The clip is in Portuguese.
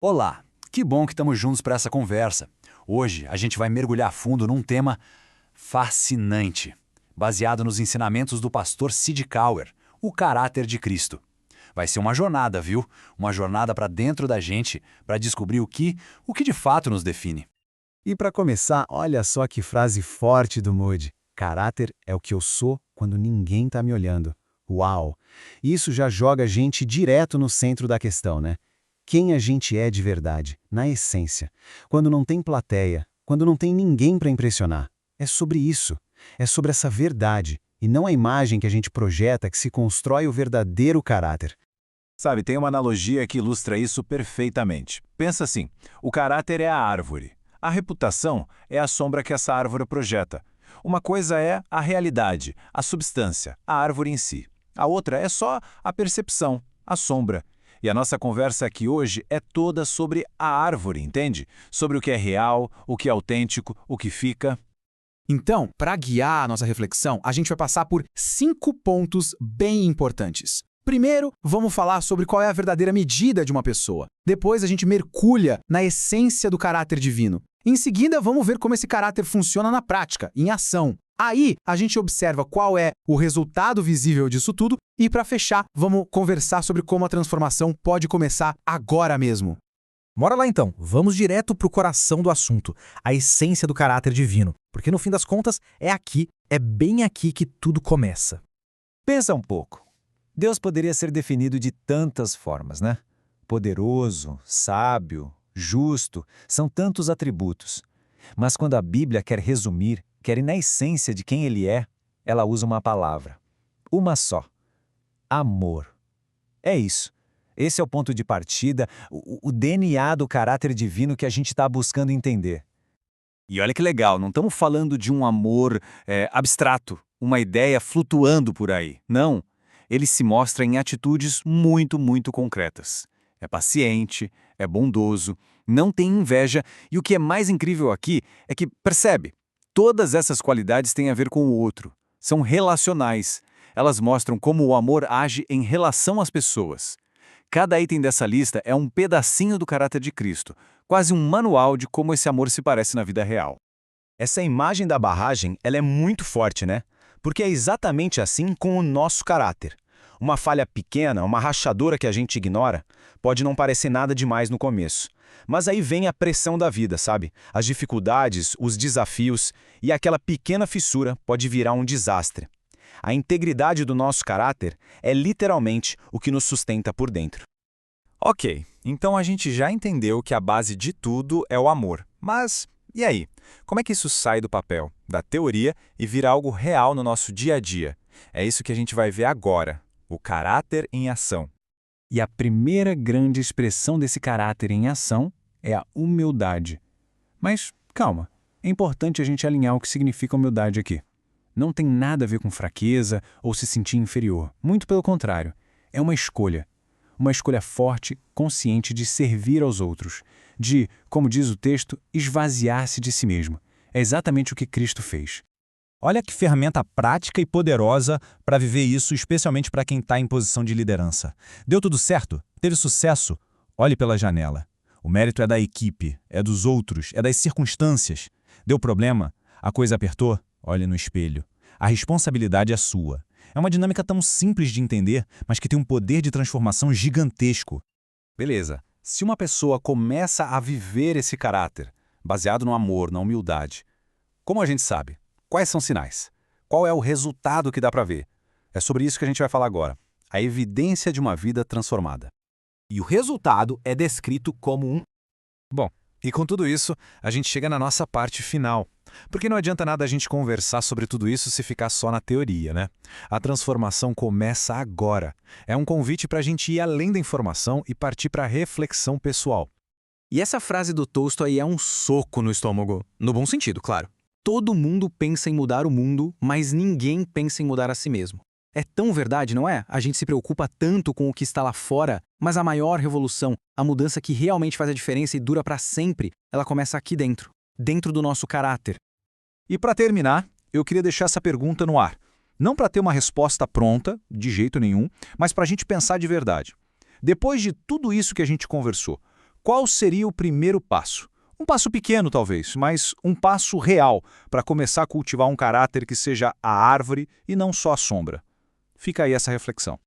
Olá, que bom que estamos juntos para essa conversa. Hoje a gente vai mergulhar a fundo num tema fascinante, baseado nos ensinamentos do pastor Sid Kauer, o caráter de Cristo. Vai ser uma jornada, viu? Uma jornada para dentro da gente, para descobrir o que de fato nos define. E para começar, olha só que frase forte do Moody. Caráter é o que eu sou quando ninguém está me olhando. Uau! Isso já joga a gente direto no centro da questão, né? Quem a gente é de verdade, na essência. Quando não tem plateia, quando não tem ninguém para impressionar. É sobre isso. É sobre essa verdade, e não a imagem que a gente projeta que se constrói o verdadeiro caráter. Sabe, tem uma analogia que ilustra isso perfeitamente. Pensa assim, o caráter é a árvore. A reputação é a sombra que essa árvore projeta. Uma coisa é a realidade, a substância, a árvore em si. A outra é só a percepção, a sombra. E a nossa conversa aqui hoje é toda sobre a árvore, entende? Sobre o que é real, o que é autêntico, o que fica. Então, para guiar a nossa reflexão, a gente vai passar por 5 pontos bem importantes. Primeiro, vamos falar sobre qual é a verdadeira medida de uma pessoa. Depois, a gente mergulha na essência do caráter divino. Em seguida, vamos ver como esse caráter funciona na prática, em ação. Aí, a gente observa qual é o resultado visível disso tudo e, para fechar, vamos conversar sobre como a transformação pode começar agora mesmo. Bora lá então, vamos direto pro coração do assunto, a essência do caráter divino, porque no fim das contas é bem aqui que tudo começa. Pensa um pouco. Deus poderia ser definido de tantas formas, né? Poderoso, sábio, justo, são tantos atributos. Mas quando a Bíblia quer resumir, quer ir na essência de quem ele é, ela usa uma palavra. Uma só. Amor. É isso. Esse é o ponto de partida, o DNA do caráter divino que a gente está buscando entender. E olha que legal, não estamos falando de um amor abstrato, uma ideia flutuando por aí. Não. Ele se mostra em atitudes muito concretas. É paciente, é bondoso, não tem inveja e o que é mais incrível aqui é que, percebe, todas essas qualidades têm a ver com o outro. São relacionais. Elas mostram como o amor age em relação às pessoas. Cada item dessa lista é um pedacinho do caráter de Cristo, quase um manual de como esse amor se parece na vida real. Essa imagem da barragem, ela é muito forte, né? Porque é exatamente assim com o nosso caráter. Uma falha pequena, uma rachadura que a gente ignora, pode não parecer nada demais no começo. Mas aí vem a pressão da vida, sabe? As dificuldades, os desafios, e aquela pequena fissura pode virar um desastre. A integridade do nosso caráter é literalmente o que nos sustenta por dentro. Ok, então a gente já entendeu que a base de tudo é o amor. Mas, e aí? Como é que isso sai do papel, da teoria e vira algo real no nosso dia a dia? É isso que a gente vai ver agora, o caráter em ação. E a primeira grande expressão desse caráter em ação é a humildade. Mas, calma, é importante a gente alinhar o que significa humildade aqui. Não tem nada a ver com fraqueza ou se sentir inferior. Muito pelo contrário, é uma escolha. Uma escolha forte, consciente de servir aos outros, de, como diz o texto, esvaziar-se de si mesmo. É exatamente o que Cristo fez. Olha que ferramenta prática e poderosa para viver isso, especialmente para quem está em posição de liderança. Deu tudo certo? Teve sucesso? Olhe pela janela. O mérito é da equipe, é dos outros, é das circunstâncias. Deu problema? A coisa apertou? Olhe no espelho. A responsabilidade é sua. É uma dinâmica tão simples de entender, mas que tem um poder de transformação gigantesco. Beleza, se uma pessoa começa a viver esse caráter, baseado no amor, na humildade, como a gente sabe? Quais são os sinais? Qual é o resultado que dá para ver? É sobre isso que a gente vai falar agora. A evidência de uma vida transformada. E o resultado é descrito como um... Bom, e com tudo isso, a gente chega na nossa parte final. Porque não adianta nada a gente conversar sobre tudo isso se ficar só na teoria, né? A transformação começa agora. É um convite para a gente ir além da informação e partir para a reflexão pessoal. E essa frase do Tolstói é um soco no estômago. No bom sentido, claro. Todo mundo pensa em mudar o mundo, mas ninguém pensa em mudar a si mesmo. É tão verdade, não é? A gente se preocupa tanto com o que está lá fora, mas a maior revolução, a mudança que realmente faz a diferença e dura para sempre, ela começa aqui dentro, dentro do nosso caráter. E para terminar, eu queria deixar essa pergunta no ar. Não para ter uma resposta pronta, de jeito nenhum, mas para a gente pensar de verdade. Depois de tudo isso que a gente conversou, qual seria o primeiro passo? Um passo pequeno, talvez, mas um passo real para começar a cultivar um caráter que seja a árvore e não só a sombra. Fica aí essa reflexão.